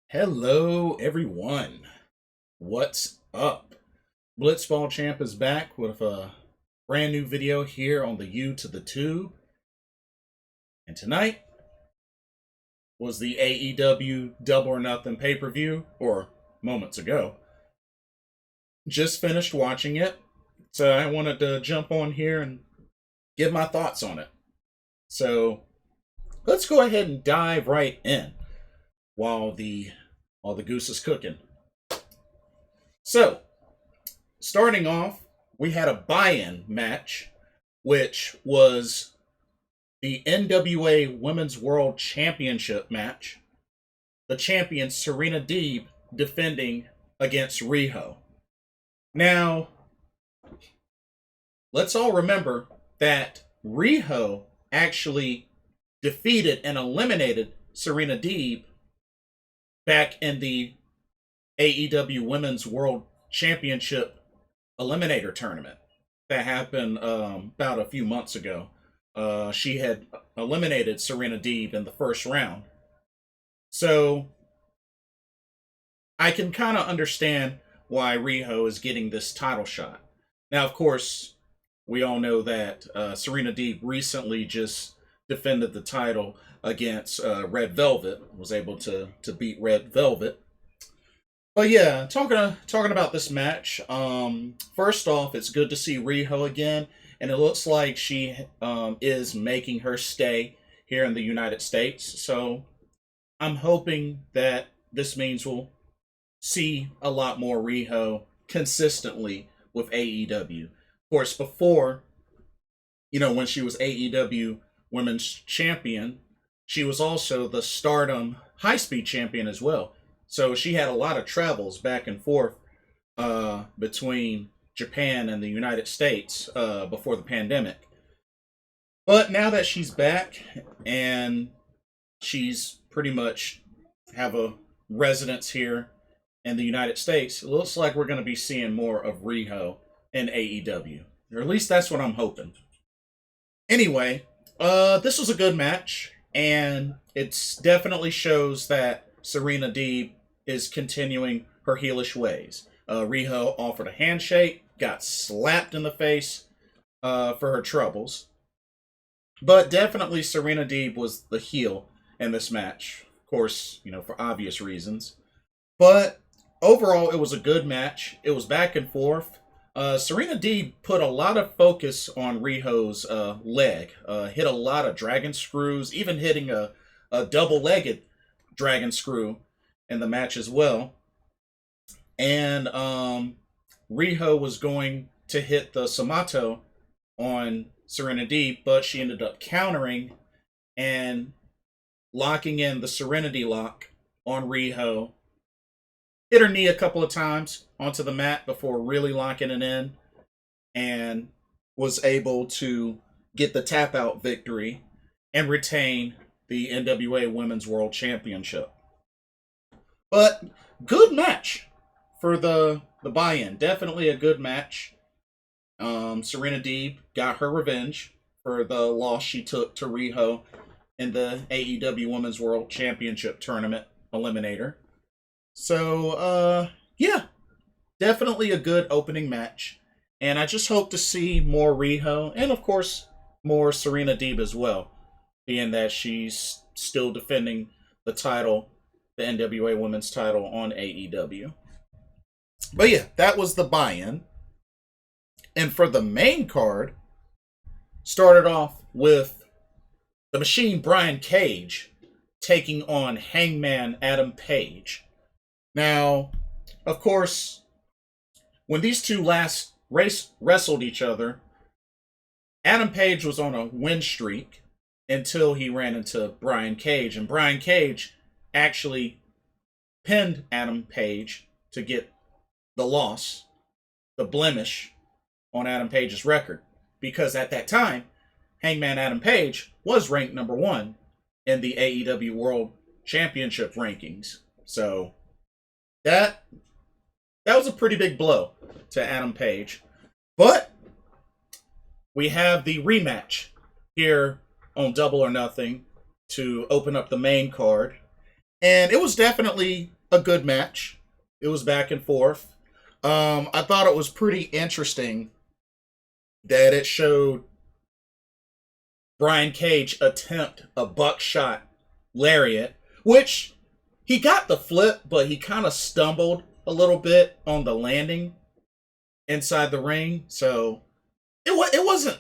Hello, everyone. What's up? Blitzball Champ is back with a brand new video here on the U to the Tube. And tonight was the AEW Double or Nothing pay-per-view, or moments ago. Just finished watching it, so I wanted to jump on here and give my thoughts on it. So let's go ahead and dive right in while the goose is cooking. So, starting off, we had a buy-in match, which was the NWA Women's World Championship match. The champion Serena Deeb defending against Riho. Now, let's all remember that Riho actually defeated and eliminated Serena Deeb back in the AEW Women's World Championship Eliminator Tournament that happened about a few months ago. She had eliminated Serena Deeb in the first round. So I can kind of understand why Riho is getting this title shot. Now, of course, we all know that Serena Deeb recently just defended the title against Red Velvet, was able to beat Red Velvet. But yeah, talking about this match. First off, it's good to see Riho again, and it looks like she is making her stay here in the United States. So I'm hoping that this means we'll see a lot more Riho consistently with AEW. Of course, before, when she was AEW Women's Champion, she was also the Stardom High Speed Champion as well. So she had a lot of travels back and forth between Japan and the United States before the pandemic. But now that she's back and she's pretty much have a residence here in the United States, it looks like we're going to be seeing more of Riho in AEW. Or at least that's what I'm hoping. Anyway, this was a good match, and it definitely shows that Serena Deeb is continuing her heelish ways. Riho offered a handshake, got slapped in the face for her troubles. But definitely Serena Deeb was the heel in this match. Of course, for obvious reasons. But overall, it was a good match. It was back and forth. Serena Deeb put a lot of focus on Riho's leg. Hit a lot of dragon screws, even hitting a double-legged dragon screw in the match as well. And Riho was going to hit the Samato on Serena Deeb, but she ended up countering and locking in the Serenity Lock on Riho. Hit her knee a couple of times onto the mat before really locking it in, and was able to get the tap out victory and retain the NWA Women's World Championship. But good match for the buy-in. Definitely a good match. Serena Deeb got her revenge for the loss she took to Riho in the AEW Women's World Championship Tournament Eliminator. So, yeah, definitely a good opening match. And I just hope to see more Riho, and of course, more Serena Deeb as well, being that she's still defending the title, the NWA Women's title on AEW. But yeah, that was the buy-in. And for the main card, started off with the Machine Brian Cage taking on Hangman Adam Page. Now, of course, when these two last wrestled each other, Adam Page was on a win streak until he ran into Brian Cage. And Brian Cage actually pinned Adam Page to get the loss, the blemish on Adam Page's record. Because at that time, Hangman Adam Page was ranked number 1 in the AEW World Championship rankings. So that was a pretty big blow to Adam Page. But we have the rematch here on Double or Nothing to open up the main card. And it was definitely a good match. It was back and forth. I thought it was pretty interesting that it showed Brian Cage attempt a buckshot lariat, which he got the flip, but he kind of stumbled a little bit on the landing inside the ring. So it wasn't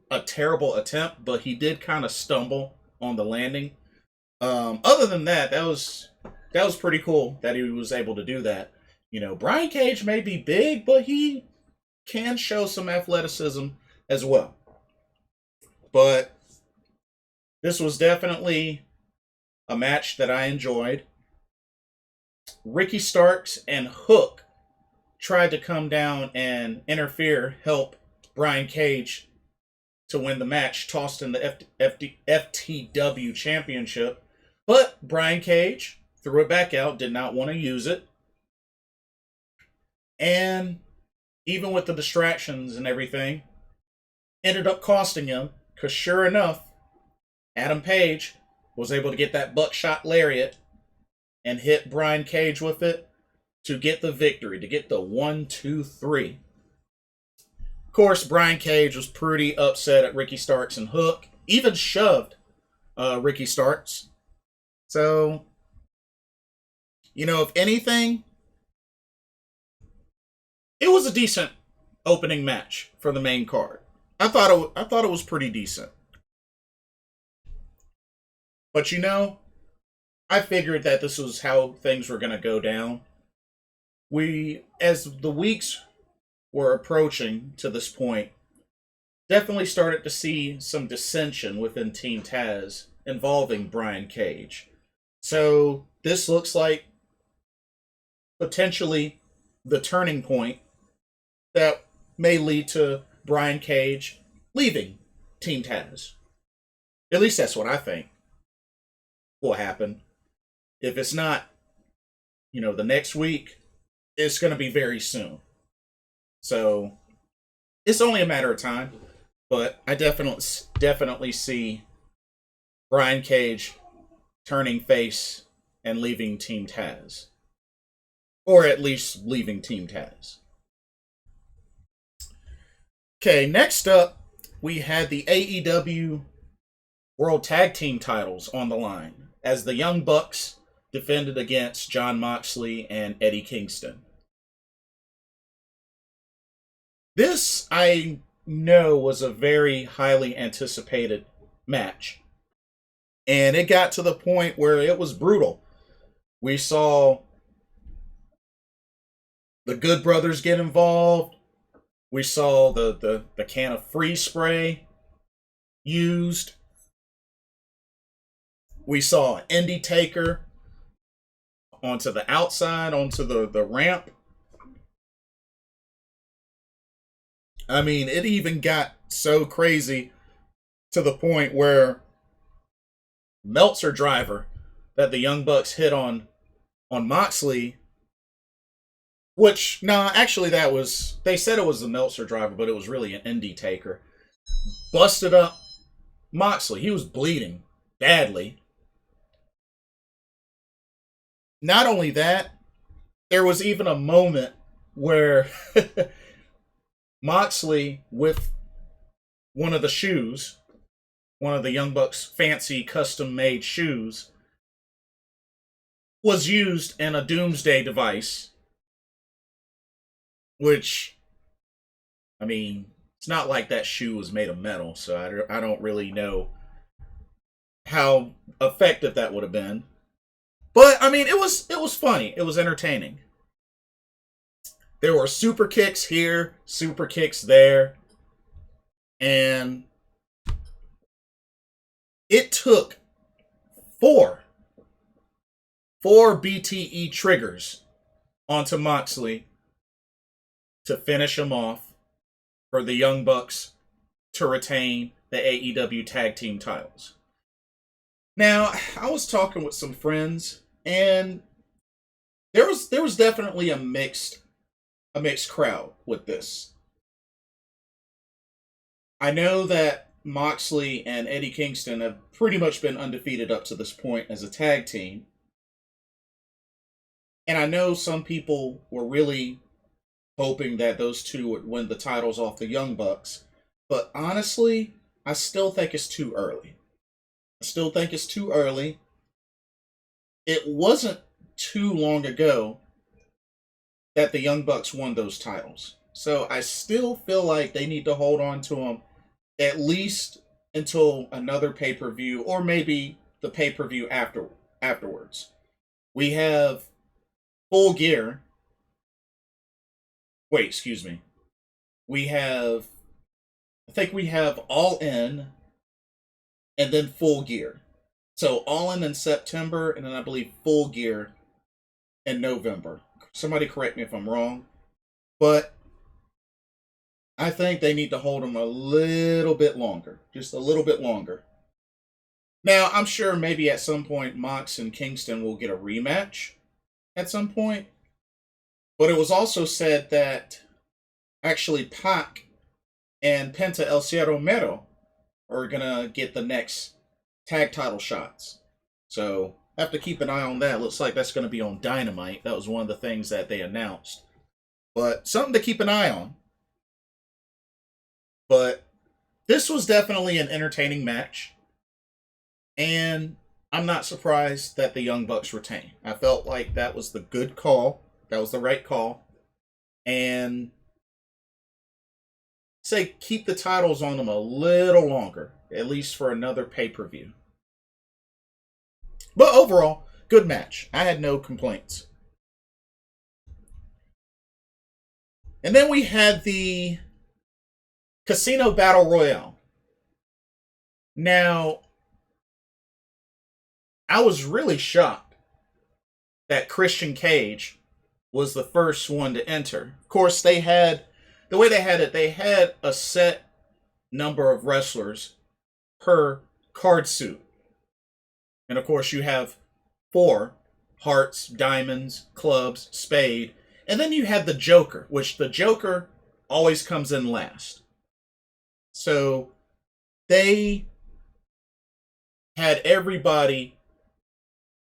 a terrible attempt, but he did kind of stumble on the landing. Other than that, that was pretty cool that he was able to do that. You know, Brian Cage may be big, but he can show some athleticism as well. But this was definitely a match that I enjoyed. Ricky Starks and Hook tried to come down and interfere, help Brian Cage to win the match, tossed in the FTW Championship. But Brian Cage threw it back out, did not want to use it. And even with the distractions and everything, ended up costing him, because sure enough, Adam Page was able to get that buckshot lariat and hit Brian Cage with it to get the victory, to get the 1-2-3. Of course, Brian Cage was pretty upset at Ricky Starks and Hook, even shoved Ricky Starks. So, you know, if anything, it was a decent opening match for the main card. I thought it was pretty decent. But you know, I figured that this was how things were going to go down. As the weeks were approaching to this point, definitely started to see some dissension within Team Taz involving Brian Cage. So this looks like potentially the turning point that may lead to Brian Cage leaving Team Taz. At least that's what I think will happen. If it's not, you know, the next week, it's going to be very soon. So it's only a matter of time. But I definitely see Brian Cage turning face and leaving Team Taz. Or at least leaving Team Taz. Okay, next up, we had the AEW World Tag Team titles on the line as the Young Bucks defended against Jon Moxley and Eddie Kingston. This, I know, was a very highly anticipated match. And it got to the point where it was brutal. We saw the Good Brothers get involved. We saw the can of freeze spray used. We saw Indy Taker onto the outside, onto the ramp. I mean, it even got so crazy to the point where Meltzer driver that the Young Bucks hit on Moxley, which, nah, actually they said it was the Meltzer driver, but it was really an Indy Taker. Busted up Moxley. He was bleeding badly. Not only that, there was even a moment where Moxley, with one of the shoes, one of the Young Bucks' fancy custom-made shoes, was used in a doomsday device. Which, I mean, it's not like that shoe was made of metal, so I don't really know how effective that would have been. But, I mean, it was funny. It was entertaining. There were super kicks here, super kicks there. And it took four BTE triggers onto Moxley to finish him off for the Young Bucks to retain the AEW Tag Team titles. Now, I was talking with some friends, and there was definitely a mixed crowd with this. I know that Moxley and Eddie Kingston have pretty much been undefeated up to this point as a tag team. And I know some people were really hoping that those two would win the titles off the Young Bucks. But honestly, I still think it's too early. I still think it's too early. It wasn't too long ago that the Young Bucks won those titles. So I still feel like they need to hold on to them at least until another pay-per-view, or maybe the pay-per-view afterwards. We have Full Gear. Wait, excuse me. We have, I think we have All In and then Full Gear. So All In September, and then I believe Full Gear in November. Somebody correct me if I'm wrong. But I think they need to hold them a little bit longer. Just a little bit longer. Now, I'm sure maybe at some point Mox and Kingston will get a rematch at some point. But it was also said that actually Pac and Penta El Cierro Mero are going to get the next tag title shots. So have to keep an eye on that. Looks like that's going to be on Dynamite. That was one of the things that they announced. But something to keep an eye on. But this was definitely an entertaining match. And I'm not surprised that the Young Bucks retain. I felt like that was the good call. That was the right call. And say keep the titles on them a little longer. At least for another pay-per-view. But overall, good match. I had no complaints. And then we had the Casino Battle Royale. Now, I was really shocked that Christian Cage was the first one to enter. Of course, they had a set number of wrestlers per card suit. And of course, you have 4 hearts, diamonds, clubs, spade. And then you had the Joker, which the Joker always comes in last. So they had everybody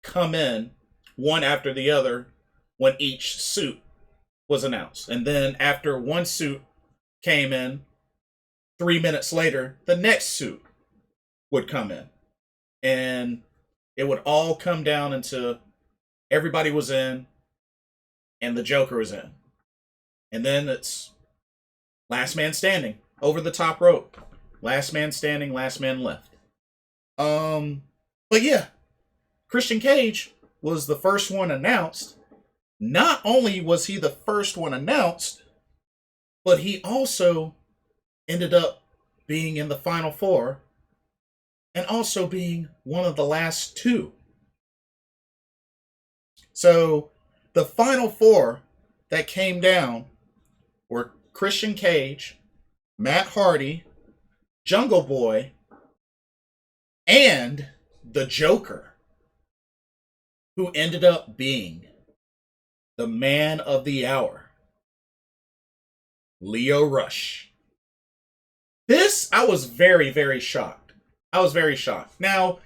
come in one after the other when each suit was announced. And then after one suit came in, 3 minutes later, the next suit would come in. And it would all come down into everybody was in and the Joker was in. And then it's last man standing over the top rope. Last man standing, last man left. But yeah, Christian Cage was the first one announced. Not only was he the first one announced, but he also ended up being in the Final 4 and also being one of the last 2. So the Final 4 that came down were Christian Cage, Matt Hardy, Jungle Boy, and the Joker, who ended up being the man of the hour, Lio Rush. This, I was very, very shocked. I was very shocked. Now,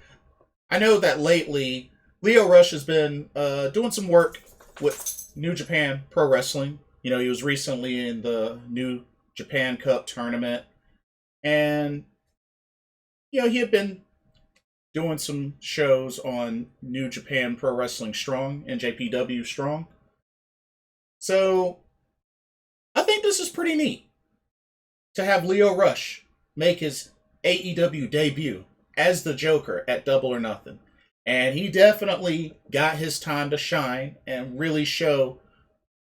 I know that lately, Lio Rush has been doing some work with New Japan Pro Wrestling. You know, he was recently in the New Japan Cup tournament. And, you know, he had been doing some shows on New Japan Pro Wrestling Strong, NJPW Strong. So, I think this is pretty neat to have Lio Rush make his AEW debut as the Joker at Double or Nothing. And he definitely got his time to shine and really show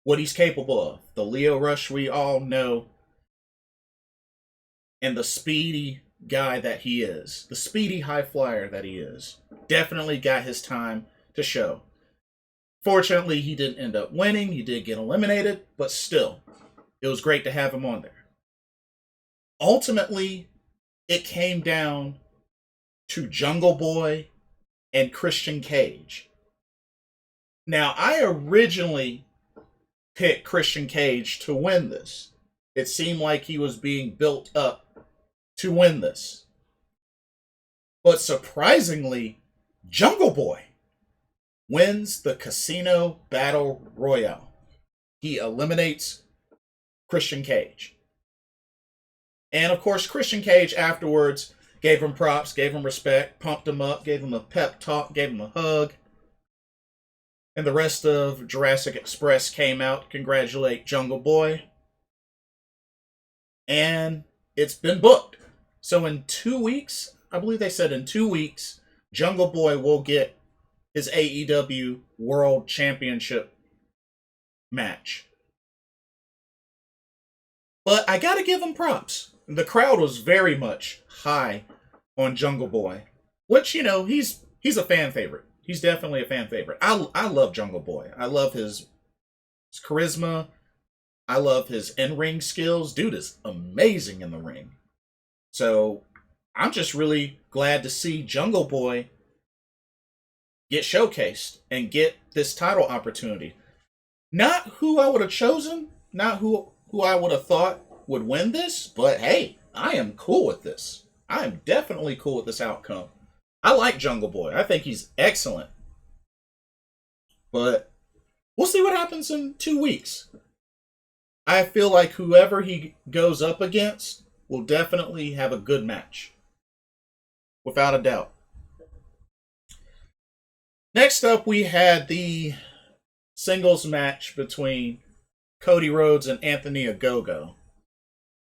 what he's capable of. The Lio Rush we all know, and the speedy guy that he is, the speedy high flyer that he is, definitely got his time to show. Fortunately, he didn't end up winning. He did get eliminated, but still, it was great to have him on there. Ultimately, it came down to Jungle Boy and Christian Cage. Now, I originally picked Christian Cage to win this. It seemed like he was being built up to win this. But surprisingly, Jungle Boy wins the Casino Battle Royale. He eliminates Christian Cage. And of course, Christian Cage afterwards gave him props, gave him respect, pumped him up, gave him a pep talk, gave him a hug. And the rest of Jurassic Express came out to congratulate Jungle Boy. And it's been booked. So in 2 weeks, I believe they said in 2 weeks, Jungle Boy will get his AEW World Championship match. But I gotta give him props. The crowd was very much high on Jungle Boy, which, you know, he's a fan favorite. He's definitely a fan favorite. I love Jungle Boy. I love his charisma. I love his in-ring skills. Dude is amazing in the ring. So I'm just really glad to see Jungle Boy get showcased and get this title opportunity. Not who I would have chosen, not who I would have thought would win this, but hey, I am cool with this. I am definitely cool with this outcome. I like Jungle Boy. I think he's excellent. But we'll see what happens in 2 weeks. I feel like whoever he goes up against will definitely have a good match. Without a doubt. Next up, we had the singles match between Cody Rhodes and Anthony Ogogo.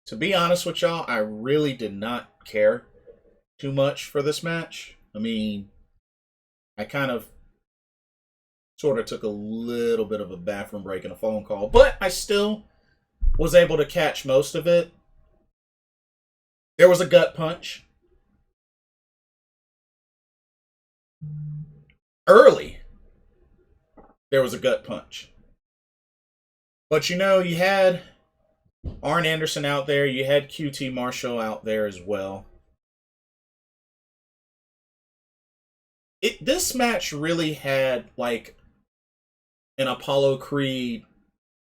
To be honest with y'all, I really did not care too much for this match. I mean, I kind of sort of took a little bit of a bathroom break and a phone call, but I still was able to catch most of it. There was a gut punch. Early, there was a gut punch. But you know, you had Arn Anderson out there, you had QT Marshall out there as well. This match really had like an Apollo Creed,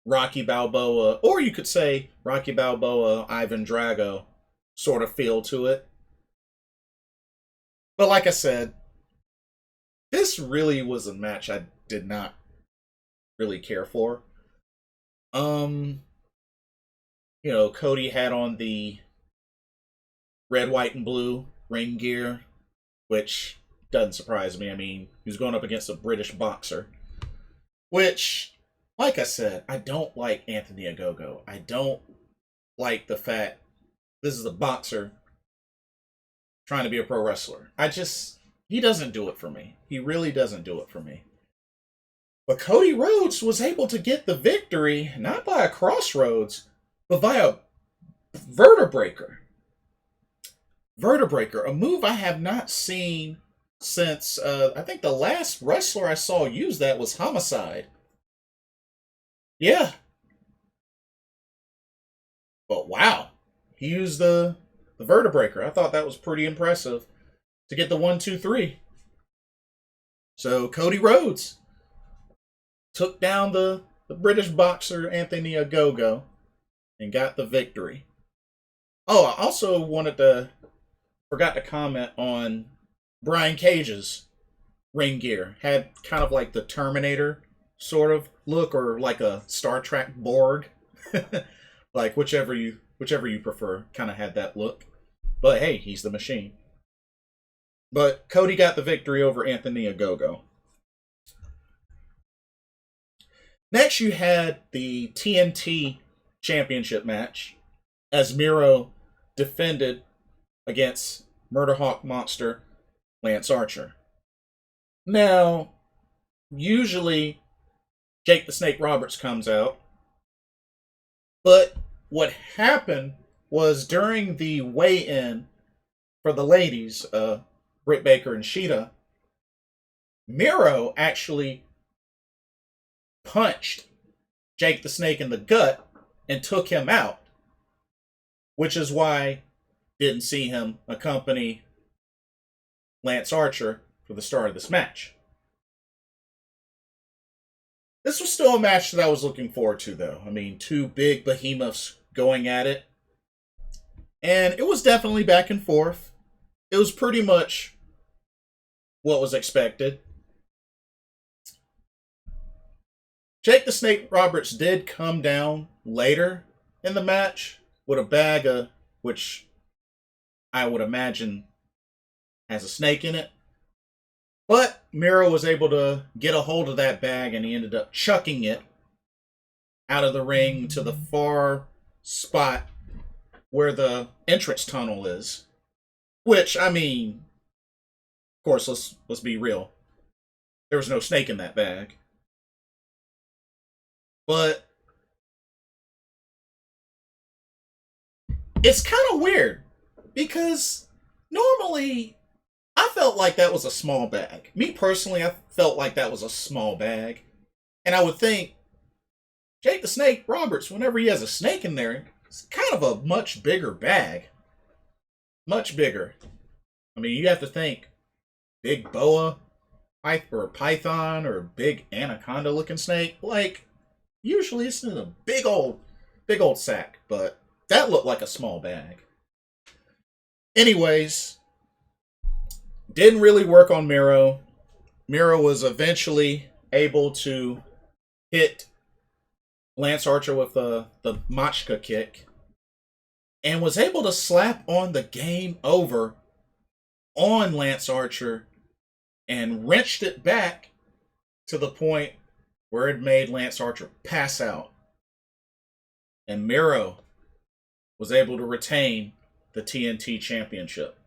Rocky Balboa, or you could say Rocky Balboa, Ivan Drago sort of feel to it. But like I said, this really was a match I did not really care for. You know, Cody had on the red, white, and blue ring gear, which doesn't surprise me. I mean, he was going up against a British boxer, which, like I said, I don't like Anthony Ogogo. I don't like the fact this is a boxer trying to be a pro wrestler. He doesn't do it for me. He really doesn't do it for me. But Cody Rhodes was able to get the victory, not by a crossroads, but via Vertebreaker. Vertebreaker, a move I have not seen since, I think the last wrestler I saw use that was Homicide. Yeah. But wow, he used the Vertebreaker. I thought that was pretty impressive to get the 1-2-3. So Cody Rhodes took down the British boxer Anthony Ogogo and got the victory. Oh, I also forgot to comment on Brian Cage's ring gear. Had kind of like the Terminator sort of look, or like a Star Trek Borg. Like whichever you prefer, kind of had that look. But hey, he's the machine. But Cody got the victory over Anthony Ogogo. Next, you had the TNT Championship match as Miro defended against Murder Hawk Monster Lance Archer. Now, usually Jake the Snake Roberts comes out, but what happened was during the weigh-in for the ladies, Britt Baker and Sheeta, Miro actually punched Jake the Snake in the gut and took him out, which is why didn't see him accompany Lance Archer for the start of this match. This was still a match that I was looking forward to, though. I mean, two big behemoths going at it. And it was definitely back and forth. It was pretty much what was expected. Jake the Snake Roberts did come down later in the match with a bag of, which I would imagine has a snake in it. But Miro was able to get a hold of that bag and he ended up chucking it out of the ring to the far spot where the entrance tunnel is. Which, I mean, of course, let's be real. There was no snake in that bag. But it's kind of weird because normally I felt like that was a small bag. Me personally, I felt like that was a small bag. And I would think Jake the Snake Roberts, whenever he has a snake in there, it's kind of a much bigger bag. Much bigger. I mean, you have to think big boa or python or big anaconda looking snake. Like, usually it's in a big old sack, but that looked like a small bag. Anyways, didn't really work on Miro. Miro was eventually able to hit Lance Archer with the Machka kick and was able to slap on the game over on Lance Archer and wrenched it back to the point where it made Lance Archer pass out. And Miro was able to retain the TNT Championship.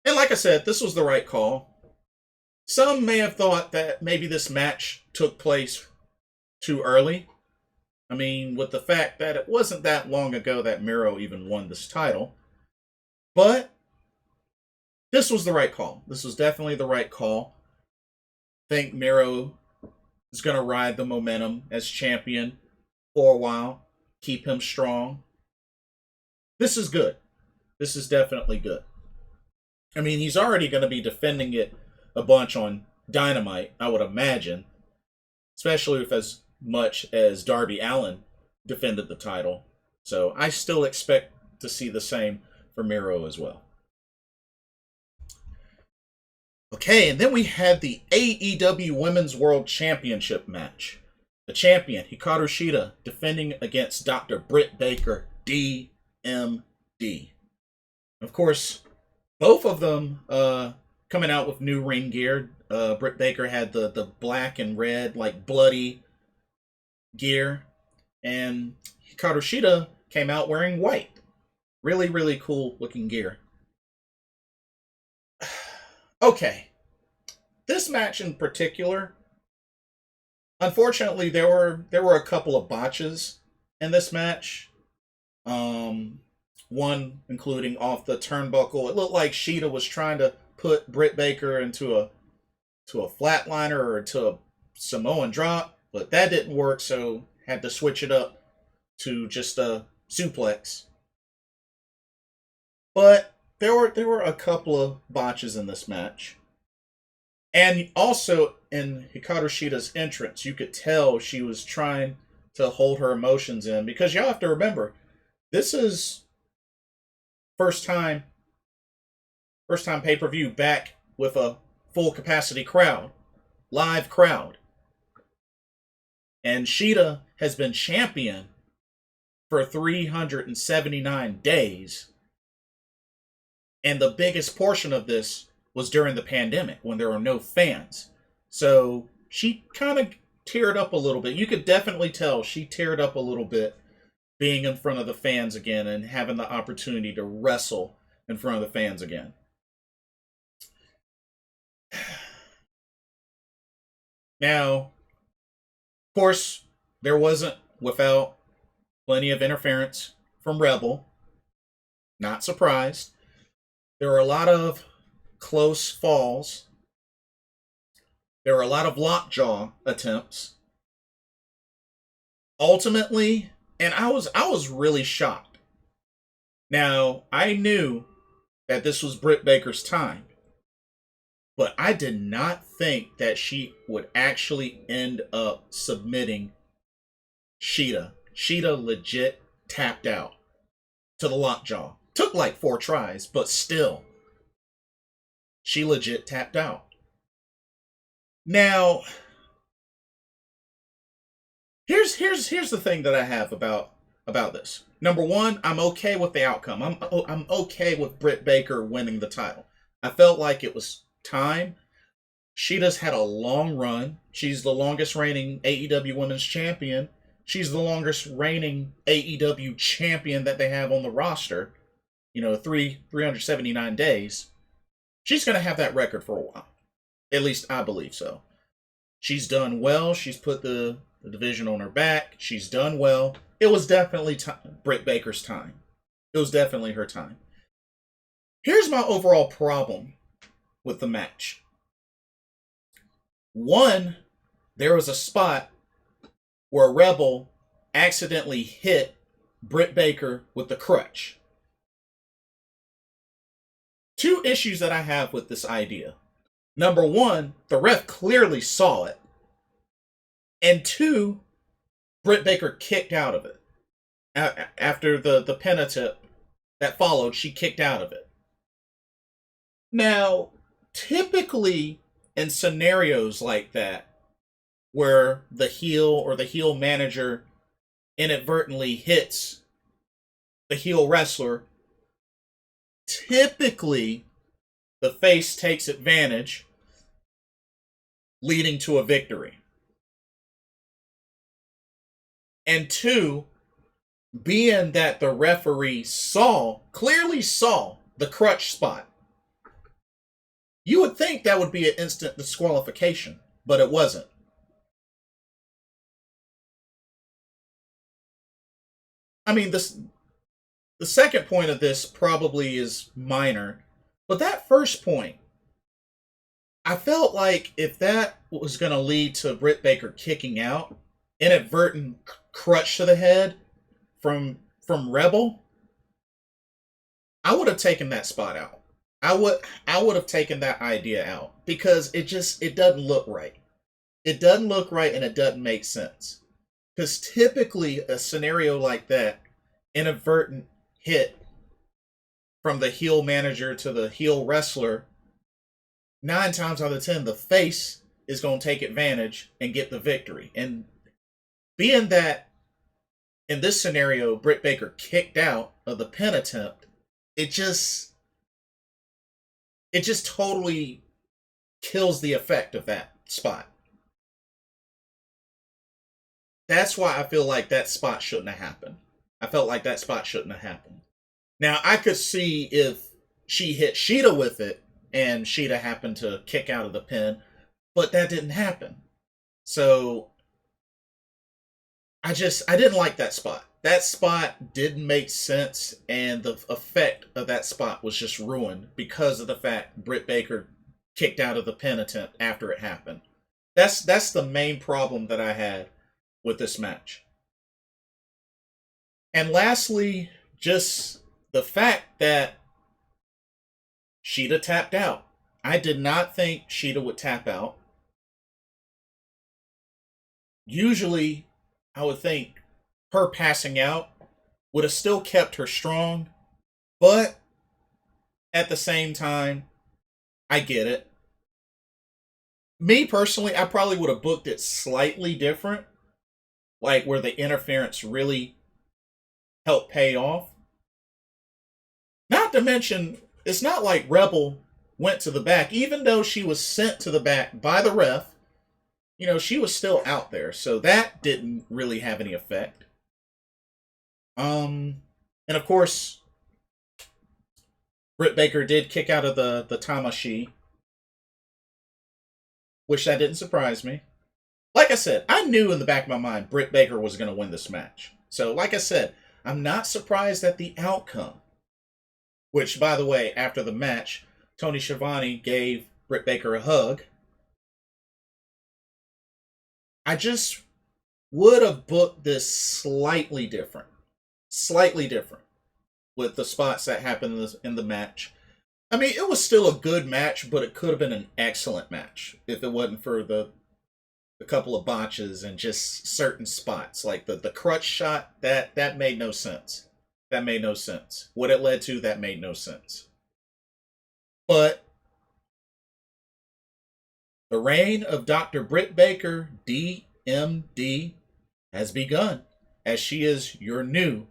And like I said, this was the right call. Some may have thought that maybe this match took place too early. I mean, with the fact that it wasn't that long ago that Miro even won this title. But this was the right call. This was definitely the right call. I think Miro is going to ride the momentum as champion for a while. Keep him strong. This is good. This is definitely good. I mean, he's already going to be defending it a bunch on Dynamite, I would imagine. Especially with as much as Darby Allin defended the title. So I still expect to see the same for Miro as well. Okay, and then we had the AEW Women's World Championship match. The champion, Hikaru Shida, defending against Dr. Britt Baker, DMD. Of course, both of them coming out with new ring gear. Britt Baker had the black and red, like bloody gear. And Hikaru Shida came out wearing white. Really, really cool looking gear. Okay. This match in particular, unfortunately, there were a couple of botches in this match. One including off the turnbuckle. It looked like Shida was trying to put Britt Baker into a flatliner or to a Samoan drop, but that didn't work, so had to switch it up to just a suplex. But there were a couple of botches in this match. And also in Hikaru Shida's entrance, you could tell she was trying to hold her emotions in, because y'all have to remember, this is first time pay-per-view back with a full capacity crowd, live crowd. And Shida has been champion for 379 days. And the biggest portion of this was during the pandemic when there were no fans. So she kind of teared up a little bit. You could definitely tell she teared up a little bit being in front of the fans again and having the opportunity to wrestle in front of the fans again. Now, of course, there wasn't without plenty of interference from Rebel. Not surprised. There were a lot of close falls. There were a lot of lockjaw attempts. Ultimately, and I was really shocked. Now, I knew that this was Britt Baker's time, but I did not think that she would actually end up submitting Shida. Shida legit tapped out to the lockjaw. Took like 4 tries, but still, she legit tapped out. Now, Here's the thing that I have about this. Number one, I'm okay with the outcome. I'm okay with Britt Baker winning the title. I felt like it was time. Sheeta's had a long run. She's the longest reigning AEW Women's Champion. She's the longest reigning AEW champion that they have on the roster. 379 days. She's going to have that record for a while. At least I believe so. She's done well. She's put the division on her back. She's done well. It was definitely Britt Baker's time. It was definitely her time. Here's my overall problem with the match. One, there was a spot where Rebel accidentally hit Britt Baker with the crutch. Two issues that I have with this idea. Number one, the ref clearly saw it. And two, Britt Baker kicked out of it. After the penalty that followed, she kicked out of it. Now, typically in scenarios like that, where the heel or the heel manager inadvertently hits the heel wrestler, typically the face takes advantage, leading to a victory. And two, being that the referee clearly saw the crutch spot, you would think that would be an instant disqualification, but it wasn't. I mean, the second point of this probably is minor, but that first point, I felt like if that was going to lead to Britt Baker kicking out, inadvertent crutch to the head from Rebel, I would have taken that spot out. I would have taken that idea out because it doesn't look right. It doesn't look right and it doesn't make sense. Because typically a scenario like that, inadvertent hit from the heel manager to the heel wrestler, 9 times out of 10, the face is going to take advantage and get the victory. And being that in this scenario, Britt Baker kicked out of the pin attempt, it just totally kills the effect of that spot. That's why I feel like that spot shouldn't have happened. I felt like that spot shouldn't have happened. Now, I could see if she hit Sheeta with it and Sheeta happened to kick out of the pin, but that didn't happen. So I didn't like that spot. That spot didn't make sense, and the effect of that spot was just ruined because of the fact Britt Baker kicked out of the pin attempt after it happened. That's the main problem that I had with this match. And lastly, just the fact that Sheeta tapped out. I did not think Sheeta would tap out. Usually, I would think her passing out would have still kept her strong, but at the same time, I get it. Me personally, I probably would have booked it slightly different, like where the interference really helped pay off. Not to mention, it's not like Rebel went to the back, even though she was sent to the back by the ref. She was still out there, so that didn't really have any effect. And of course, Britt Baker did kick out of the Tamashi, which that didn't surprise me. Like I said, I knew in the back of my mind Britt Baker was going to win this match. So, like I said, I'm not surprised at the outcome. Which, by the way, after the match, Tony Schiavone gave Britt Baker a hug. I just would have booked this slightly different with the spots that happened in the match. I mean, it was still a good match, but it could have been an excellent match if it wasn't for the couple of botches and just certain spots. Like the crutch shot, that made no sense. That made no sense. What it led to, that made no sense. But the reign of Dr. Britt Baker, DMD, has begun, as she is your new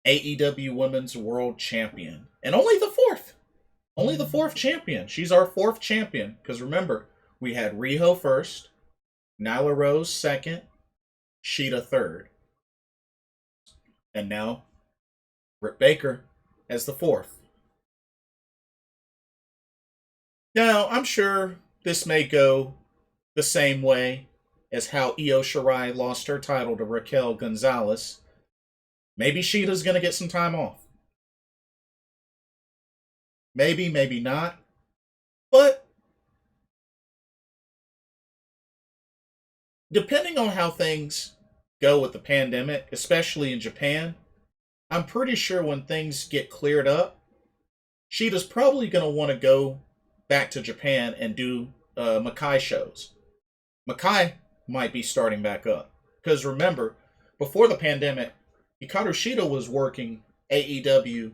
AEW Women's World Champion. And only the fourth. Only the fourth champion. She's our fourth champion. Because remember, we had Riho first, Nyla Rose second, Sheeta third. And now, Britt Baker as the fourth. Now, I'm sure this may go the same way as how Io Shirai lost her title to Raquel Gonzalez. Maybe Sheeta's going to get some time off. Maybe, maybe not. But depending on how things go with the pandemic, especially in Japan, I'm pretty sure when things get cleared up, Sheeta's probably going to want to go back to Japan and do Makai shows. Makai might be starting back up. Because remember, before the pandemic, Hikaru Shida was working AEW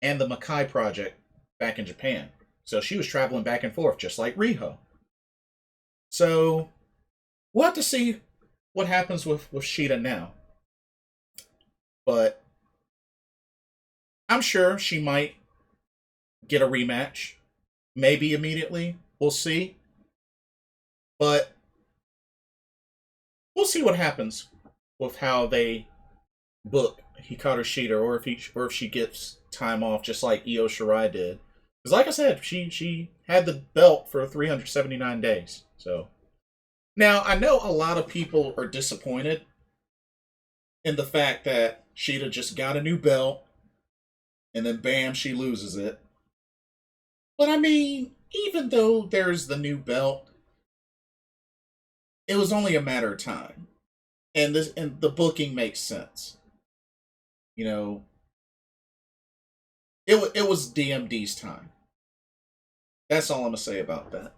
and the Makai project back in Japan. So she was traveling back and forth, just like Riho. So we'll have to see what happens with Shida now. But I'm sure she might get a rematch. Maybe immediately. We'll see. But we'll see what happens with how they book Hikaru Shida, or if she gets time off just like Io Shirai did. Because like I said, she had the belt for 379 days. So now I know a lot of people are disappointed in the fact that Shida just got a new belt and then bam, she loses it. But I mean, even though there's the new belt, it was only a matter of time. And the booking makes sense. You know, it was DMD's time. That's all I'm going to say about that.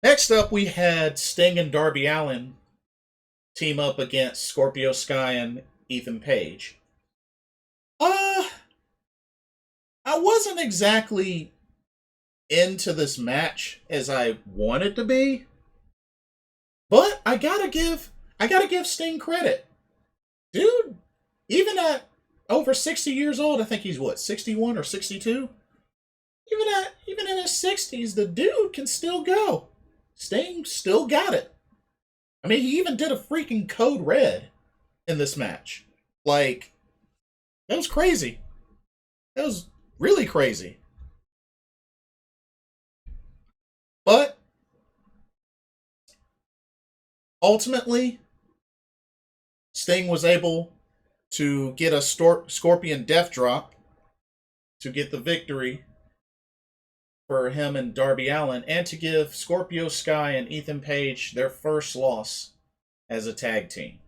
Next up, we had Sting and Darby Allin team up against Scorpio Sky and Ethan Page. I wasn't exactly into this match as I wanted to be, but I gotta give Sting credit. Dude, even at over 60 years old, I think he's what, 61 or 62? Even in his 60s, the dude can still go. Sting still got it. I mean, he even did a freaking code red in this match. Like, that was crazy. That was really crazy. But ultimately, Sting was able to get a Scorpion Death Drop to get the victory for him and Darby Allin, and to give Scorpio Sky and Ethan Page their first loss as a tag team.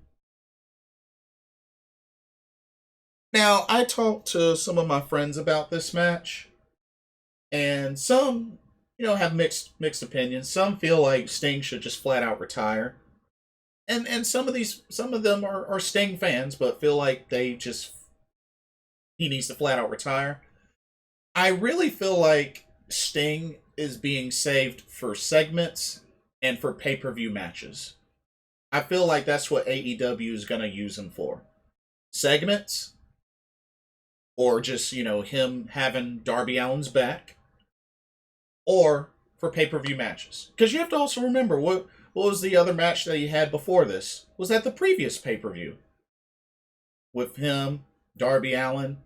Now, I talked to some of my friends about this match, and some, have mixed opinions. Some feel like Sting should just flat out retire. And some of them are Sting fans, but feel like he needs to flat out retire. I really feel like Sting is being saved for segments and for pay-per-view matches. I feel like that's what AEW is going to use him for. Segments, or just, him having Darby Allin's back, or for pay-per-view matches. Because you have to also remember, what was the other match that he had before this? Was that the previous pay-per-view? With him, Darby Allin,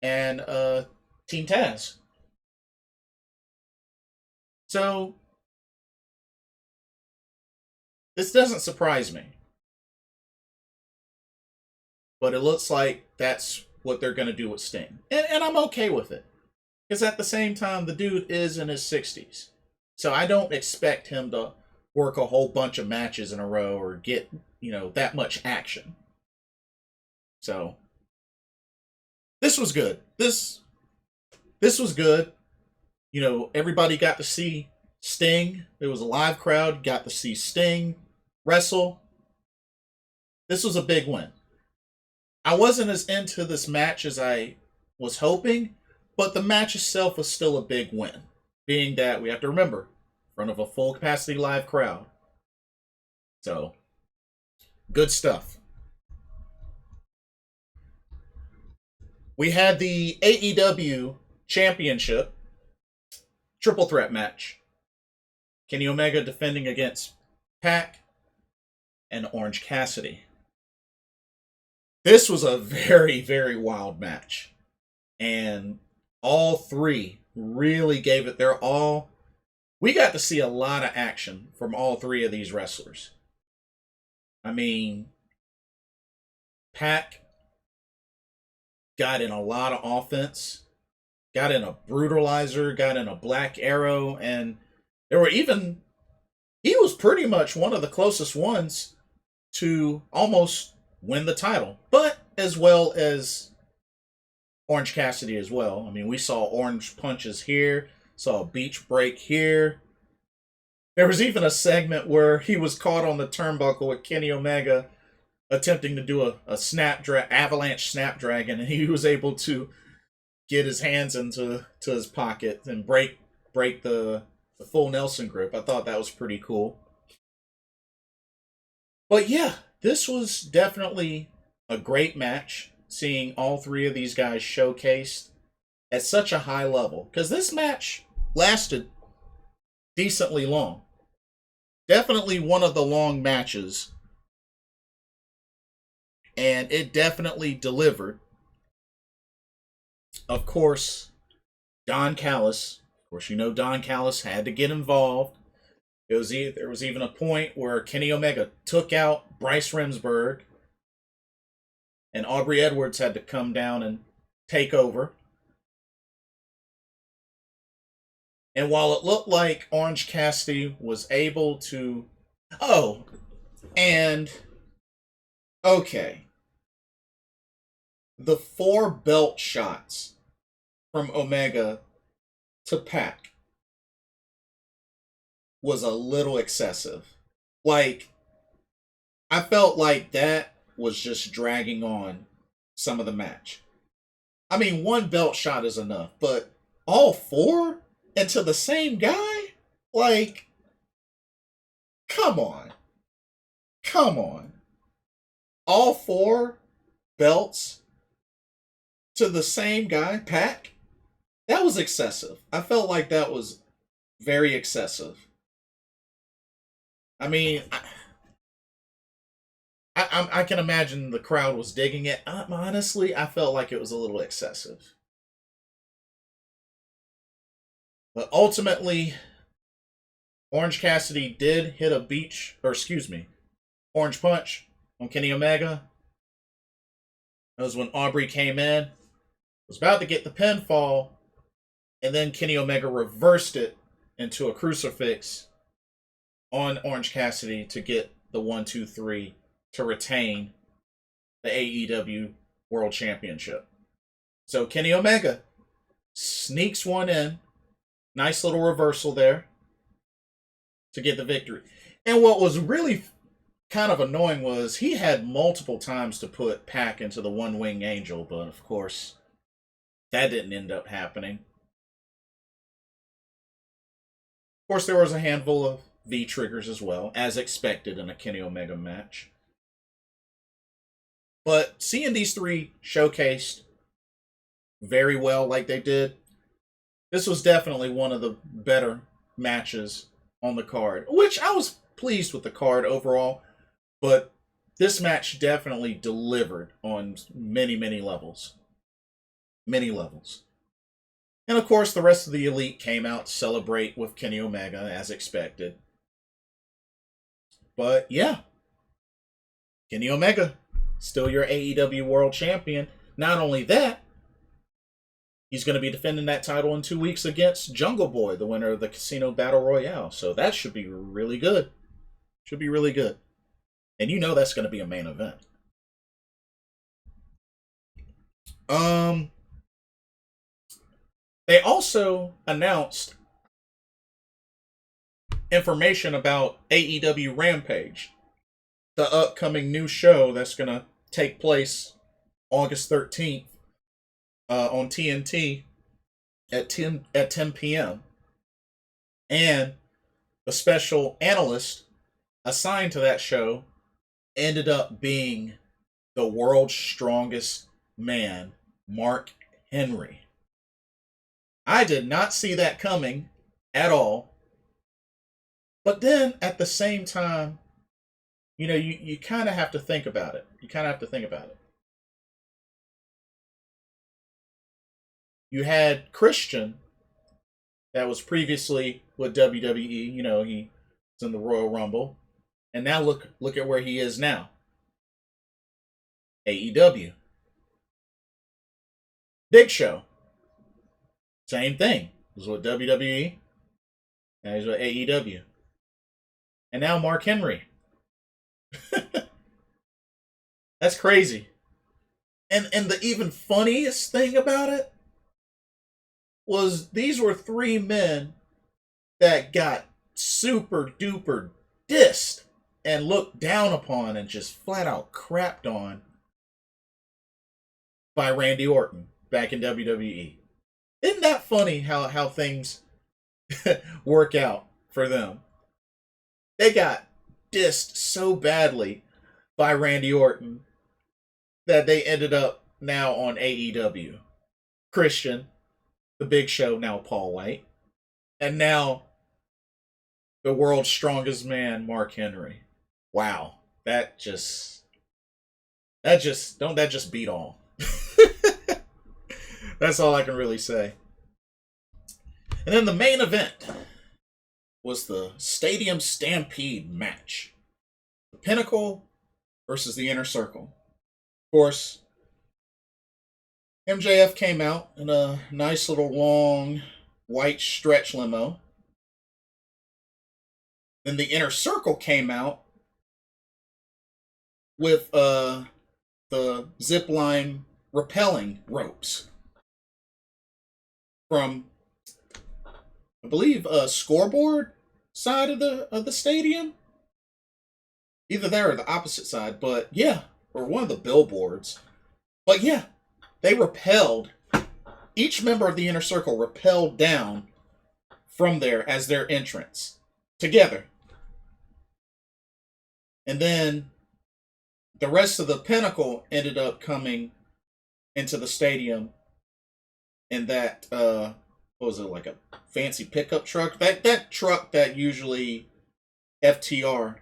and Team Taz. So, this doesn't surprise me. But it looks like that's what they're going to do with Sting. And I'm okay with it. Because at the same time, the dude is in his 60s. So I don't expect him to work a whole bunch of matches in a row or get, that much action. So, this was good. This was good. Everybody got to see Sting. There was a live crowd. Got to see Sting wrestle. This was a big win. I wasn't as into this match as I was hoping, but the match itself was still a big win. Being that, we have to remember, in front of a full capacity live crowd. So, good stuff. We had the AEW Championship triple threat match. Kenny Omega defending against Pac and Orange Cassidy. This was a very, very wild match. And all three really gave it their all. We got to see a lot of action from all three of these wrestlers. I mean, Pac got in a lot of offense, got in a brutalizer, got in a black arrow, and there were even, he was pretty much one of the closest ones to almost win the title, but as well as Orange Cassidy as well. I mean, we saw orange punches here, saw a beach break here. There was even a segment where he was caught on the turnbuckle with Kenny Omega attempting to do a avalanche snapdragon, and he was able to get his hands into his pocket and break the full Nelson grip. I thought that was pretty cool. But yeah, this was definitely a great match, seeing all three of these guys showcased at such a high level. Because this match lasted decently long. Definitely one of the long matches. And it definitely delivered. Of course, Don Callis. Of course, you know Don Callis had to get involved. There was even a point where Kenny Omega took out Bryce Remsburg, and Aubrey Edwards had to come down and take over. And while it looked like Orange Cassidy was able to... Oh, and... Okay. The 4 belt shots from Omega to Pac was a little excessive. Like, I felt like that was just dragging on some of the match. I mean, 1 belt shot is enough, but all 4 into the same guy? Like, come on. Come on. All 4 belts to the same guy, Pac? That was excessive. I felt like that was very excessive. I mean, I can imagine the crowd was digging it. Honestly, I felt like it was a little excessive. But ultimately, Orange Cassidy did hit a orange punch on Kenny Omega. That was when Aubrey came in, was about to get the pinfall, and then Kenny Omega reversed it into a crucifix on Orange Cassidy to get the 1-2-3 to retain the AEW World Championship. So Kenny Omega sneaks one in. Nice little reversal there to get the victory. And what was really kind of annoying was he had multiple times to put Pac into the one-wing angel, but of course, that didn't end up happening. Of course, there was a handful of V-triggers as well, as expected in a Kenny Omega match. But seeing these 3 showcased very well like they did, this was definitely one of the better matches on the card, which I was pleased with the card overall, but this match definitely delivered on many, many levels. Many levels. And of course, the rest of the Elite came out to celebrate with Kenny Omega, as expected. But yeah, Kenny Omega, still your AEW World Champion. Not only that, he's going to be defending that title in 2 weeks against Jungle Boy, the winner of the Casino Battle Royale. So that should be really good. Should be really good. And you know that's going to be a main event. They also announced information about AEW Rampage, the upcoming new show that's going to take place August 13th on TNT at 10 p.m. And a special analyst assigned to that show ended up being the world's strongest man, Mark Henry. I did not see that coming at all. But then at the same time, you kind of have to think about it. You kind of have to think about it. You had Christian, that was previously with WWE. He was in the Royal Rumble, and now look at where he is now. AEW. Big Show, same thing. He was with WWE, and he's with AEW, and now Mark Henry. That's crazy. And the even funniest thing about it was these were three men that got super duper dissed and looked down upon and just flat out crapped on by Randy Orton back in WWE. Isn't that funny how things work out for them? They got dissed so badly by Randy Orton that they ended up now on AEW. Christian, the Big Show, now Paul White, and now the world's strongest man, Mark Henry. Wow, that just beat all. That's all I can really say. And then the main event was the Stadium Stampede match. The Pinnacle versus the Inner Circle. Of course, MJF came out in a nice little long white stretch limo. Then the Inner Circle came out with the zipline rappelling ropes from, I believe, a scoreboard side of the stadium. Either there or the opposite side, but yeah, or one of the billboards. But yeah, they rappelled. Each member of the Inner Circle rappelled down from there as their entrance together. And then the rest of the Pinnacle ended up coming into the stadium in that, what was it, like a fancy pickup truck? That truck that usually FTR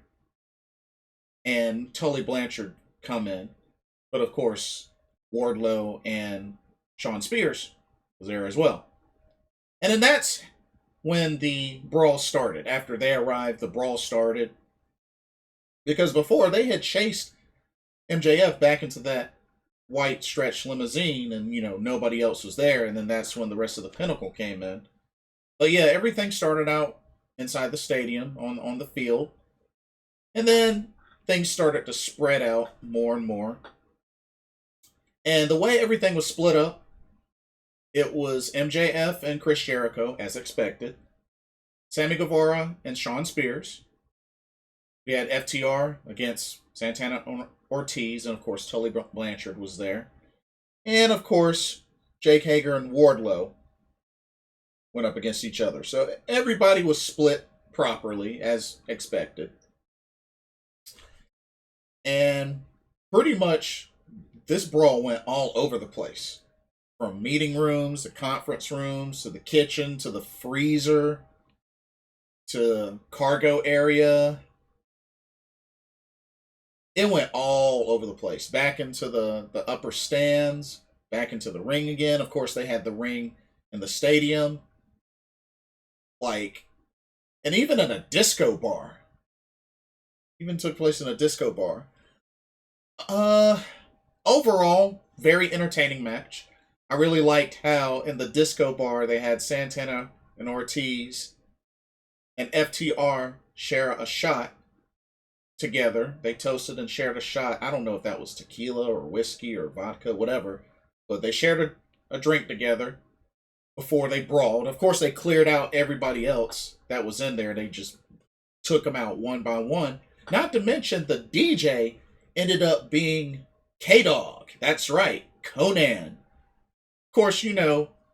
and Tully Blanchard come in. But of course, Wardlow and Shawn Spears was there as well. And then that's when the brawl started. After they arrived, the brawl started. Because before, they had chased MJF back into that white stretch limousine, and nobody else was there, and then that's when the rest of the Pinnacle came in. But yeah, everything started out inside the stadium on the field, and then things started to spread out more and more. And the way everything was split up, it was MJF and Chris Jericho, as expected, Sammy Guevara and Shawn Spears. We had FTR against Santana Ortiz, and of course Tully Blanchard was there. And of course, Jake Hager and Wardlow went up against each other. So everybody was split properly, as expected. And pretty much this brawl went all over the place. From meeting rooms to conference rooms to the kitchen to the freezer to cargo area. It went all over the place. Back into the upper stands, back into the ring again. Of course, they had the ring in the stadium. And even in a disco bar. Even took place in a disco bar. Overall, very entertaining match. I really liked how in the disco bar they had Santana and Ortiz and FTR share a shot together. They toasted and shared a shot. I don't know if that was tequila or whiskey or vodka, whatever. But they shared a drink together before they brawled. Of course, they cleared out everybody else that was in there. They just took them out one by one. Not to mention the DJ ended up being K-Dog. That's right, Conan. Of course,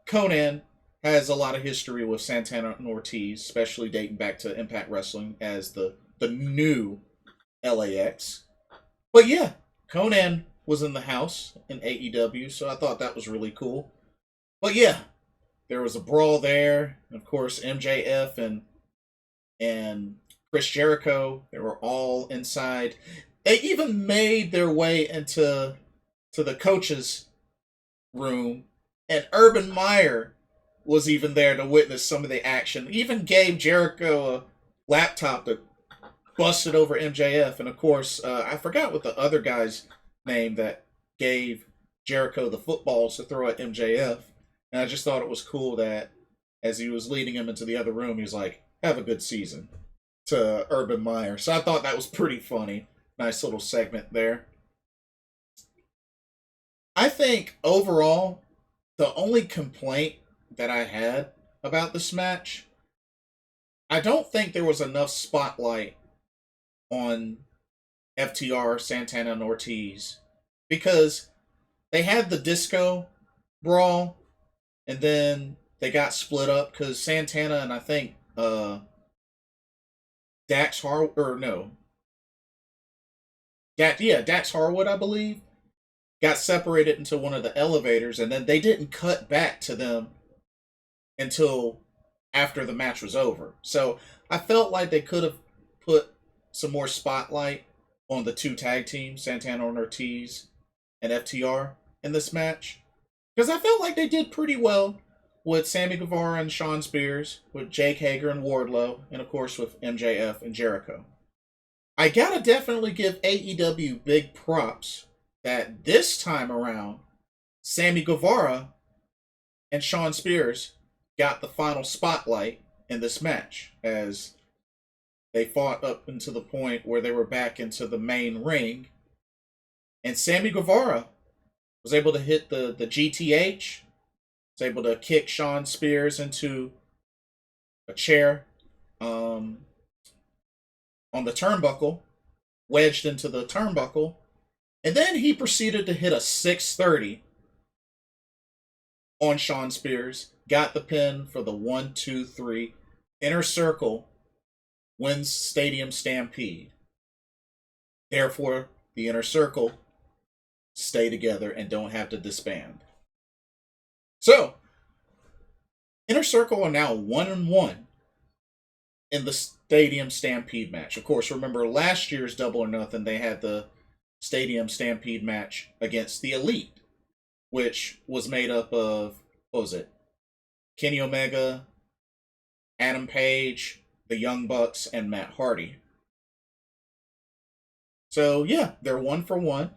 Conan has a lot of history with Santana and Ortiz, especially dating back to Impact Wrestling as the the new LAX. But yeah, Conan was in the house in AEW, so I thought that was really cool. But yeah, there was a brawl there. Of course, MJF and Chris Jericho, they were all inside. They even made their way into the coaches' room, and Urban Meyer was even there to witness some of the action. Even gave Jericho a laptop to bust it over MJF, and of course, I forgot what the other guy's name that gave Jericho the footballs to throw at MJF, and I just thought it was cool that as he was leading him into the other room, he was like, "Have a good season," to Urban Meyer. So I thought that was pretty funny. Nice little segment there. I think overall, the only complaint that I had about this match, I don't think there was enough spotlight on FTR, Santana, and Ortiz, because they had the disco brawl, and then they got split up because Santana and I think Dax Har or no, Dax Harwood, I believe, got separated into one of the elevators, and then they didn't cut back to them until after the match was over. So I felt like they could have put some more spotlight on the two tag teams, Santana and Ortiz and FTR, in this match. Because I felt like they did pretty well with Sammy Guevara and Shawn Spears, with Jake Hager and Wardlow, and of course with MJF and Jericho. I gotta definitely give AEW big props that this time around, Sammy Guevara and Shawn Spears got the final spotlight in this match, as they fought up into the point where they were back into the main ring, and Sammy Guevara was able to hit the GTH, was able to kick Shawn Spears into a chair on the turnbuckle, wedged into the turnbuckle, and then he proceeded to hit a 630 on Shawn Spears, got the pin for the 1-2-3. Inner Circle wins Stadium Stampede. Therefore, the Inner Circle stay together and don't have to disband. So, Inner Circle are now 1-1 in the Stadium Stampede match. Of course, remember last year's Double or Nothing, they had the Stadium Stampede match against the Elite, which was made up of, what was it? Kenny Omega, Adam Page, the Young Bucks, and Matt Hardy. So, yeah, they're 1-1.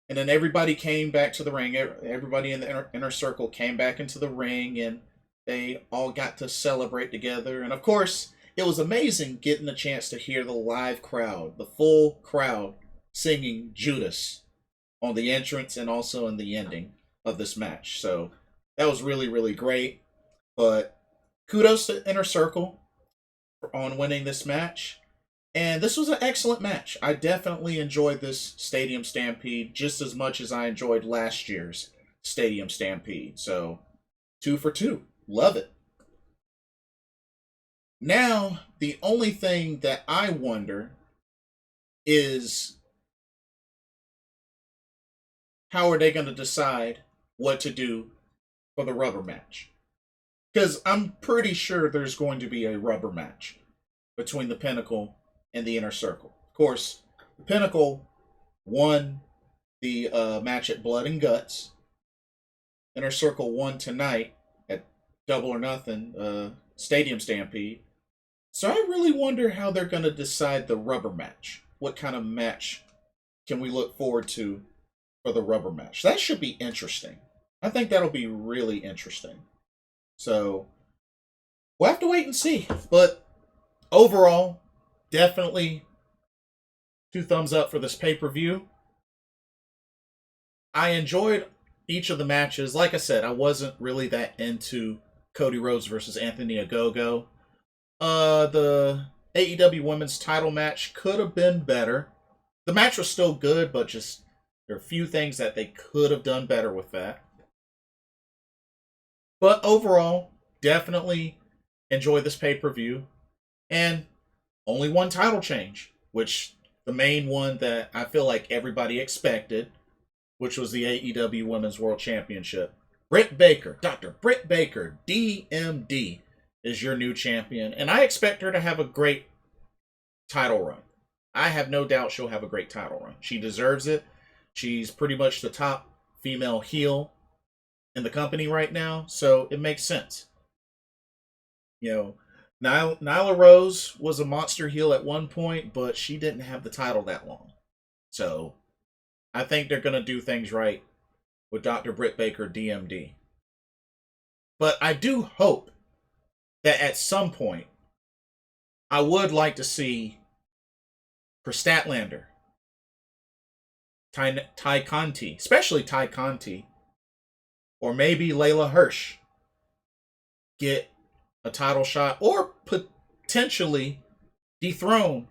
And then everybody came back to the ring. Everybody in the inner circle came back into the ring, and they all got to celebrate together. And of course, it was amazing getting a chance to hear the live crowd, the full crowd, singing Judas on the entrance and also in the ending of this match. So that was really, really great. But kudos to Inner Circle on winning this match. And this was an excellent match. I definitely enjoyed this Stadium Stampede just as much as I enjoyed last year's Stadium Stampede. So, 2 for 2. Love it. Now, the only thing that I wonder is how are they going to decide what to do for the rubber match? Because I'm pretty sure there's going to be a rubber match between the Pinnacle and the Inner Circle. Of course, the Pinnacle won the match at Blood and Guts. Inner Circle won tonight at Double or Nothing, Stadium Stampede. So I really wonder how they're going to decide the rubber match. What kind of match can we look forward to for the rubber match? That should be interesting. I think that'll be really interesting. So we'll have to wait and see. But overall, definitely 2 thumbs up for this pay-per-view. I enjoyed each of the matches. Like I said, I wasn't really that into Cody Rhodes versus Anthony Ogogo. The AEW Women's title match could have been better. The match was still good, but just there are a few things that they could have done better with that. But overall, definitely enjoy this pay-per-view. And only one title change, which the main one that I feel like everybody expected, which was the AEW Women's World Championship. Britt Baker, Dr. Britt Baker, DMD, is your new champion, and I expect her to have a great title run. I have no doubt she'll have a great title run. She deserves it. She's pretty much the top female heel in the company right now, so it makes sense. You know, Nyla Rose was a monster heel at one point, but she didn't have the title that long. So I think they're going to do things right with Dr. Britt Baker, DMD. But I do hope that at some point, I would like to see Statlander, Ty Conti, especially Ty Conti, or maybe Layla Hirsch get a title shot or potentially dethrone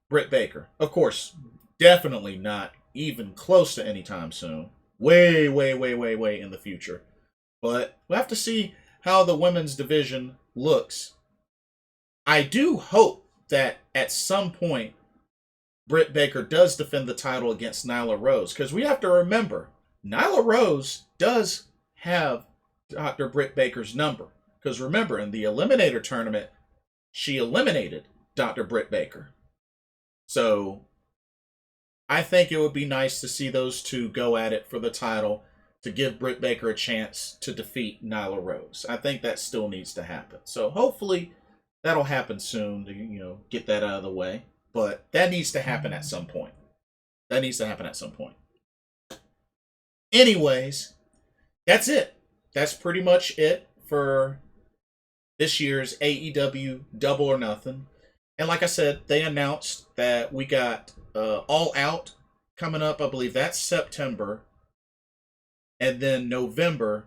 Britt Baker. Of course, definitely not even close to anytime soon. Way in the future. But we'll have to see how the women's division looks. I do hope that at some point Britt Baker does defend the title against Nyla Rose, because we have to remember, Nyla Rose does have Dr. Britt Baker's number. Because remember, in the Eliminator tournament, she eliminated Dr. Britt Baker. So I think it would be nice to see those two go at it for the title to give Britt Baker a chance to defeat Nyla Rose. I think that still needs to happen. So hopefully that'll happen soon to, get that out of the way. But that needs to happen at some point. Anyways, that's it. That's pretty much it for this year's AEW Double or Nothing. And like I said, they announced that we got All Out coming up. I believe that's September. And then November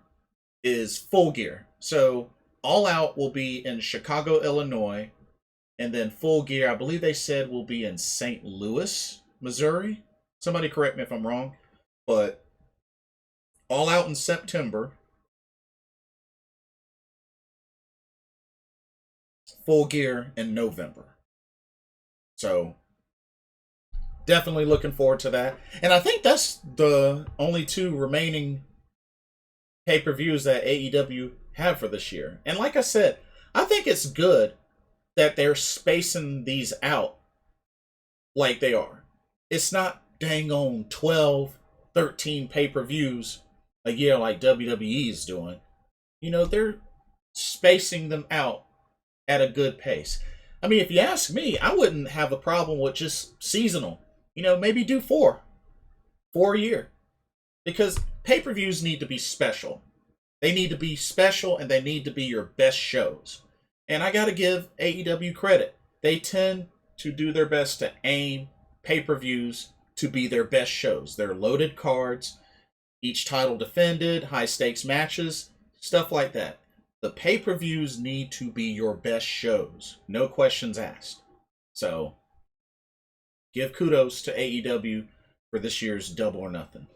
is Full Gear. So All Out will be in Chicago, Illinois. And then Full Gear, I believe they said, will be in St. Louis, Missouri. Somebody correct me if I'm wrong. But All Out in September. Full Gear in November. So definitely looking forward to that. And I think that's the only two remaining pay-per-views that AEW have for this year. And like I said, I think it's good that they're spacing these out like they are. It's not dang on 12, 13 pay-per-views a year like WWE is doing. They're spacing them out at a good pace. I mean, if you ask me, I wouldn't have a problem with just seasonal. Maybe do 4 a year. Because pay-per-views need to be special. They need to be special, and they need to be your best shows. And I got to give AEW credit. They tend to do their best to aim pay-per-views to be their best shows. They're loaded cards, each title defended, high-stakes matches, stuff like that. The pay-per-views need to be your best shows. No questions asked. So, give kudos to AEW for this year's Double or Nothing.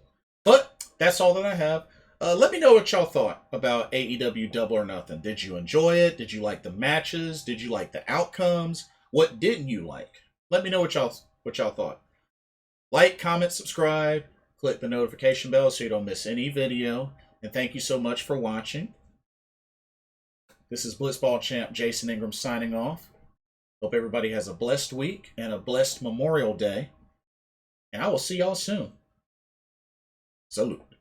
But that's all that I have. Let me know what y'all thought about AEW Double or Nothing. Did you enjoy it? Did you like the matches? Did you like the outcomes? What didn't you like? Let me know what y'all thought. Like, comment, subscribe, click the notification bell so you don't miss any video. And thank you so much for watching. This is Blitzball Champ Jason Ingram signing off. Hope everybody has a blessed week and a blessed Memorial Day. And I will see y'all soon. Salute.